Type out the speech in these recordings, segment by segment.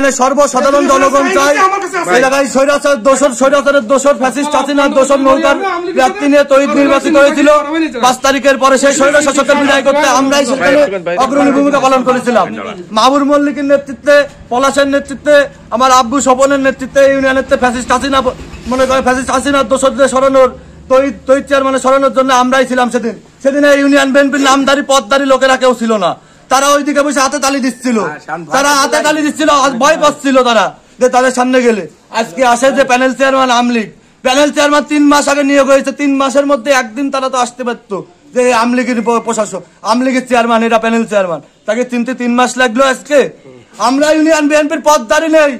ইউনিয়নের সর্বসাধারণ জনগণ চাই এই জায়গায় স্বৈরাচারের দোষর ফ্যাসিস্ট হাসিনার দোষর নৌকার প্রার্থী নিয়ে তৈরি নির্বাচিত হয়েছিল 5 তারিখের পরে সেই স্বৈর শাসকের বিদায় করতে আমরাই সেখানে অগ্রণী ভূমিকা পালন করেছিলাম। মাহবুব মল্লিকের নেতৃত্বে, পলাশের নেতৃত্বে, আমার আব্বু স্বপনের নেতৃত্বে ইউনিয়নের ফ্যাসিস্ট হাসিনা মনে করে ফ্যাসিস্ট হাসিনার দোষরদের সরানোর তৈরি চেয়ারম্যানে সরানোর জন্য আমরাই ছিলাম। সেদিন ইউনিয়ন বিএনপির নামধারী পদধারী লোকেরা কেউ ছিল না। তারা ওইদিকে বসে হাতে তালি দিচ্ছিল, ভয় পাচ্ছিল তারা যে তাদের সামনে গেলে। আজকে আসে যে প্যানেল চেয়ারম্যান আমলিগ, প্যানেল চেয়ারম্যান 3 মাস আগে নিয়োগ হয়েছে। 3 মাসের মধ্যে একদিন তারা তো আসতে পারতো যে আমলিগের প্রশাসক, আমলিগের চেয়ারম্যান, এটা প্যানেল চেয়ারম্যান, তাকে চিনতে 3 মাস লাগলো। আজকে আমরা ইউনিয়ন বিএনপির পদধারী নেই,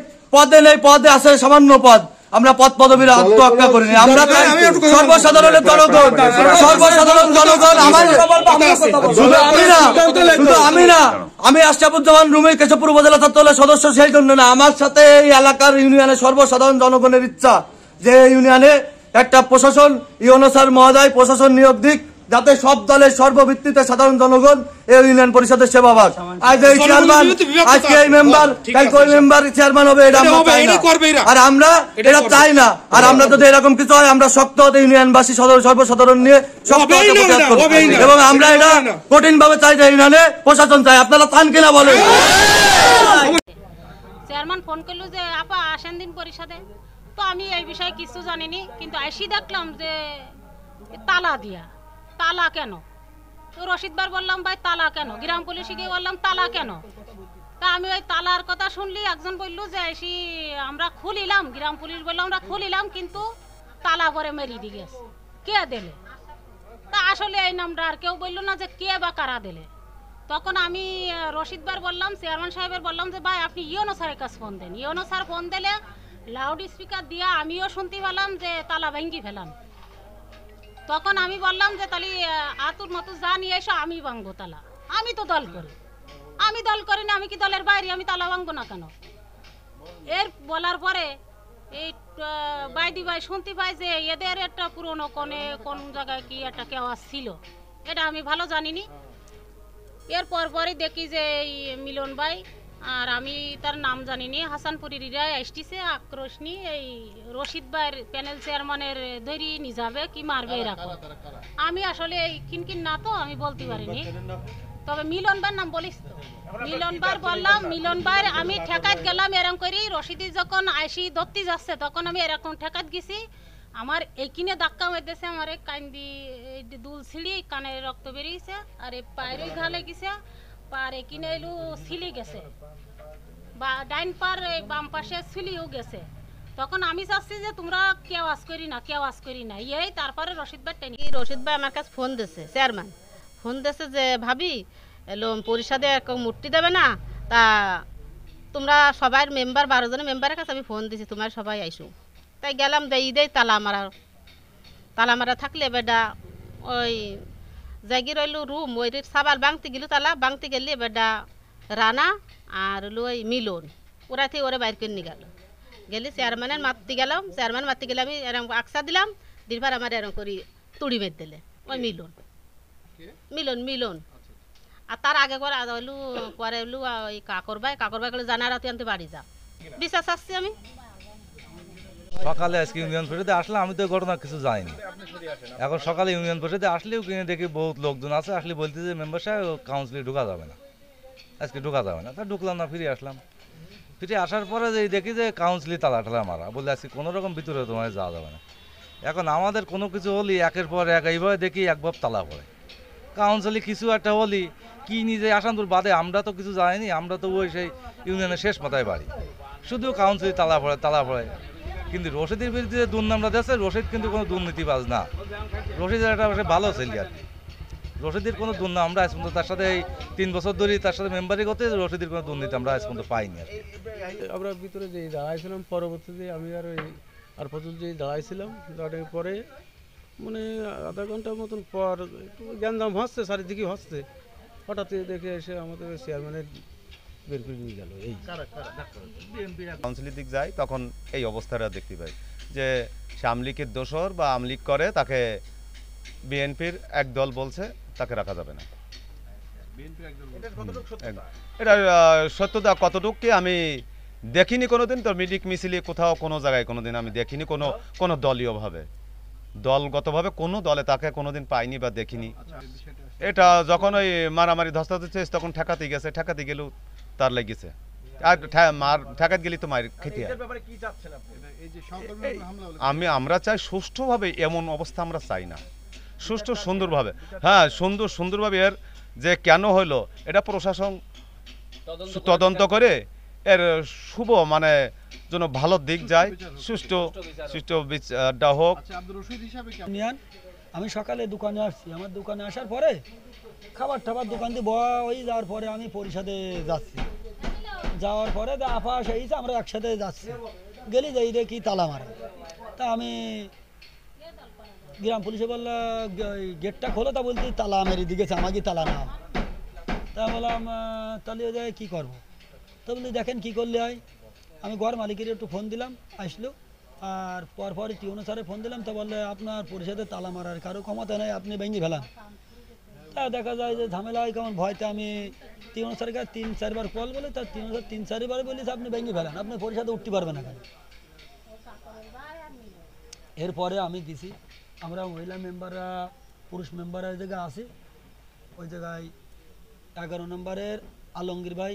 পদে আছে সামান্য পদ। আমরা পদ পদবীর আত্মহত্যা করিনি। আমরা সর্বসাধারণের জনগণ, শুধু আমি না, আমি আশরাফুজ্জামান রুমি কেশবপুর উপজেলা ছাত্রদলের সদস্য। সেই জন্য না, আমার সাথে এই এলাকার ইউনিয়নের সর্বসাধারণ জনগণের ইচ্ছা যে ইউনিয়নে একটা প্রশাসন, ইউনো স্যার মহোদয় প্রশাসন নিয়োগ দিক, যাতে সব দলের সর্বভিত্তিতে সাধারণ জনগণ এই ইউনিয়ন পরিষদের সেবা পাক। আজ এই চেয়ারম্যান, আজকে এই মেম্বার, কালকে ওই মেম্বার চেয়ারম্যান হবে, এটা আমরা চাই না। আর আমরা এটা চাই না। আর আমরা যদি এরকম কিছু হয়, আমরা শক্ত হতে ইউনিয়নবাসী সর্বসাধারণ নিয়ে শক্ত হতে প্রচার করব এবং আমরা এটা কঠিন ভাবে চাই যে ইউনিয়নে প্রশাসন চাই। আপনারা চান কিনা বলেন? চেয়ারম্যান ফোন করলো যে আপা আসেন দিন পরিষদে। তো আমি এই বিষয়ে কিছু জানিনি, কিন্তু আইসি দেখলাম যে তালা দিয়া। তালা কেন? তো রশিদবার বললাম ভাই তালা কেন? গ্রাম পুলিশে গিয়ে বললাম তালা কেন? তা আমি ওই তালার কথা শুনলি একজন বললো যে এসি আমরা খুলিলাম, গ্রাম পুলিশ বললো আমরা খুলিলাম, কিন্তু তালা পরে মেরি দিয়ে গেছে। কে দিলে? তা আসলে এই নামটা আর কেউ বললো না যে কে বা কারা দিলে। তখন আমি রশিদবার বললাম, চেয়ারম্যান সাহেবের বললাম যে ভাই আপনি ইউনো স্যারের কাছে ফোন দেন। ইউনো স্যার ফোন দিলে লাউড স্পিকার দিয়া আমিও শুনতে পেলাম যে তালা ভেঙ্গি ফেলাম। তখন আমি বললাম যে তাহলে আতুর মতো যা নিয়ে এসো, আমি ভাঙবো তালা। আমি তো দল করি, আমি দল করি না, আমি কি দলের বাইরে? আমি তালা ভাঙবো না কেন? এর বলার পরে এই বাইদি ভাই শুনতে পাই যে এদের একটা পুরনো কোন জায়গায় কি একটা কেওয়াজ ছিল, এটা আমি ভালো জানিনি। এরপর পরে দেখি যে এই মিলন ভাই আর আমি তার নাম জানিনি, হাসানপুরিরা আসতেছে আক্রোশ নিয়ে এই রশিদ ভাইয়ের প্যানেল চেয়ারম্যানের ধরি নিজাবে কি মারবে এরকম। আমি আসলে এই কিনকিন না, তো আমি বলতে পারিনি। তবে মিলন ভাইয়ের নাম বলিস তো, মিলন ভাই বললাম, মিলন ভাইয়ের আমি ঠেকাত গেলাম এরকম করি। রশিদি যখন আইসি ধরতে যাচ্ছে তখন আমি এরকম ঠেকাত গেছি। আমার এই কিনে ধাক্কা মেরেছে, আমার কান্দি দুল ছিঁড়ি, কানে রক্ত বেরিয়েছে, আর এই পায়ের ঘালে গেছে, পার কিনে এলু ছিলি গেছে, বা ডাইন পার বাম পাশে ছিলিও গেছে। তখন আমি চাচ্ছি যে তোমরা কেওয়াজ করি না। এই তারপরে রশিদ ভাই রশিদ ভাই আমার কাছে ফোন দিছে, চেয়ারম্যান ফোন দিছে যে ভাবি এলো পরিষদে মূর্তি দেবে না, তা তোমরা সবাই মেম্বার 12 জনের মেম্বারের কাছে আমি ফোন দিছি, তোমার সবাই আইসো। তাই গেলাম, দেই তালা মারা থাকলে বেডা ওই জায়গি রইল রুম, ওই সাবাল বাংতে গেল, তালা বাংতে গেলে বেডা রানা আর ওই মিলন ওরা থেকে ওরা বাইর করে নিয়ে গেলে চেয়ারম্যানের মারতে গেলাম। চেয়ারম্যান মারতে গেলে আমি এরকম আকসা দিলাম, দিনবার আমার এরকম করি তুড়ি মেরে দিলে ওই মিলন। আর তার আগে করে হইলু পরে হইলু ওই কাকর ভাই গেলে জানা রাতে আনতে বাড়ি যা বিশ্বাস আসছি আমি। সকালে আজকে ইউনিয়ন পরিষদে আসলে আমি তো ঘটনা কিছু জানিনি। এখন সকালে ইউনিয়ন পরিষদে আসলেও কিনে দেখি বহুত লোকজন আছে, আসলে বলতে যে মেম্বার সাহেব কাউন্সিলে ঢোকা যাবে না, আজকে ঢোকা যাবে না। তা ঢুকলাম না, ফিরে আসলাম। ফিরে আসার পরে যে দেখি যে কাউন্সিলে তালা মারা, বলে আজকে কোনো রকম ভিতরে তোমার যাওয়া যাবে না। এখন আমাদের কোনো কিছু হলি একের পর এক এইভাবে দেখি একভাবে তালা পড়ে। কাউন্সিলে কিছু একটা হলি কি নিজে আসান্দুর বাদে আমরা তো কিছু জানিনি, আমরা তো ওই সেই ইউনিয়নের শেষ মাথায় বাড়ি, শুধু কাউন্সিলে তালা পড়ে। কিন্তু রশিদের বিরুদ্ধে যে দুর্নামটা দিয়েছে, রশিদ কিন্তু কোনো দুর্নীতিবাজ না, রশিদের একটা ভালো ছেলে আর কি। রশিদের কোনো দুর্নাম আমরা আজ পর্যন্ত তার সাথে এই 3 বছর ধরে তার সাথে মেম্বারই করতে, রশিদের কোনো দুর্নীতি আমরা আজ পর্যন্ত পাইনি আর কি। আমরা ভিতরে যে দাঁড়াইছিলাম, পরবর্তীতে আমি আর পর্যন্ত যে দাঁড়াইছিলাম, দাঁড়ানোর পরে মানে আধা ঘন্টার মতন পর একটু জ্ঞানদাম হচ্ছে, চারিদিকে হচ্ছে, হঠাৎ দেখে এসে আমাদের চেয়ারম্যানের বের করে নিয়ে গেল। এই কাউন্সিলের দিক যায় তখন এই অবস্থাটা দেখতে পাই যে সে আমলিগের দোসর বা আমলিগ করে, তাকে বিএনপির এক দল বলছে তাকে রাখা যাবে না। এটা সত্যতা কতটুকু কি আমি দেখিনি কোনোদিন তো মিডিক মিছিলে কোথাও কোনো জায়গায় কোনোদিন আমি দেখিনি কোনো দলীয়ভাবে, দলগতভাবে কোনো দলে তাকে কোনোদিন পাইনি বা দেখিনি। এটা যখন ওই মারামারি ধস্তাধস্তি হয়েছে তখন ঠেকাতে গেছে, ঠেকাতে গেলেও তার লেগেছে, আর ঠেকাতে গেলেই তো মার খেতে হয়। আমরা চাই সুষ্ঠুভাবে, এমন অবস্থা আমরা চাই না, সুষ্ঠু সুন্দরভাবে, হ্যাঁ সুন্দরভাবে এর যে কেন হইলো এটা প্রশাসন তদন্ত করে এর শুভ মানে যেন ভালো দিক যায়, সুষ্ঠু বিচারটা হোক। আমি সকালে দোকানে আসছি, আমার দোকানে আসার পরে খাবার টাবার দোকান দিয়ে বই যাওয়ার পরে আমি পরিষদে যাচ্ছি, যাওয়ার পরে আপা সেইছে আমরা একসাথে যাচ্ছি, গেলি যাই দেখি তালা মারা। তা আমি গ্রাম পুলিশে বললো গেটটা খোলো, তা বলছি তালা মেরে দিয়েছে, আমাকে তালা না। তা বললাম তাহলে যাই কী করবো, তো বলি দেখেন কী করলে হয়। আমি ঘর মালিকের একটু ফোন দিলাম, আসলো, আর পরপর টিউনো স্যারে ফোন দিলাম, তো বললে আপনার পরিষদে তালা মারার কারো ক্ষমতা নেই, আপনি ভেঙে ফেলান। তা দেখা যায় যে ঝামেলা হয় কেমন, ভয়তে আমি টিউনো স্যারকে 3-4 কল বলে, তার 3-4 বলেছে আপনি ভেঙে ফেলান, আপনি পরিষদে উঠতে পারবেন না কেন। এরপরে আমি দিছি, আমরা মহিলা মেম্বাররা পুরুষ মেম্বাররা ওই জায়গায় আসি, ওই জায়গায় 11 নম্বরের আলমগীর ভাই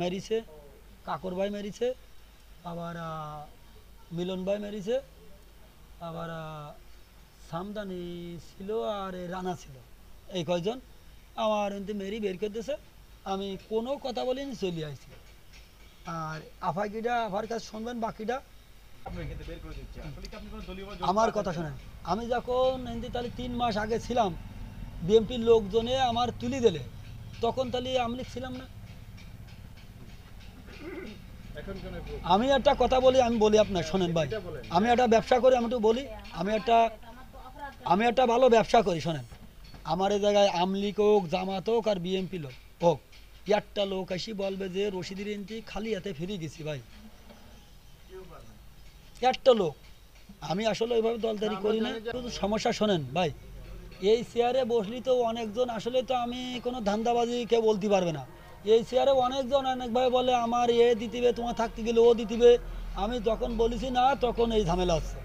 মেরিছে, কাকর ভাই মেরিছে, আবার মিলন ভাই মেরিছে, আবার সামদানি ছিল আর রানা ছিল, এই কয়জন আমার এমনি মেরি বের করতেছে। আমি কোনো কথা বলিনি, চলে আসছি। আর আফাকিটা আফার কাছে শুনবেন, বাকিটা আমার কথা শোনেন। আমি যখন এমনি তাহলে 3 মাস আগে ছিলাম, বিএমপির লোকজনে আমার তুলি দিলে, তখন তাহলে আমি ছিলাম না। আমি একটা কথা বলি, আমি বলি আপনার শোনেন ভাই, আমি একটা ব্যবসা করি, আমি একটু বলি, আমি একটা ভালো ব্যবসা করি শোনেন। আমার এই জায়গায় আমলিগ হোক, জামাত হোক আর বিএমপি লোক হোক, একটা লোক আসি বলবে যে রশিদের এনতি খালি হাতে ফিরে গেছি ভাই, একটা লোক। আমি আসলে ওইভাবে দলদারি করি না। সমস্যা শোনেন ভাই, এই চেয়ারে বসলি তো অনেকজন, আসলে তো আমি কোনো ধান্দাবাজি কেউ বলতে পারবে না। এই চেয়ারে অনেকজন অনেকভাবে বলে আমার এ দিতিবে, তোমার থাকতে গেলে ও দিতিবে। আমি যখন বলেছি না, তখন এই ঝামেলা হচ্ছে।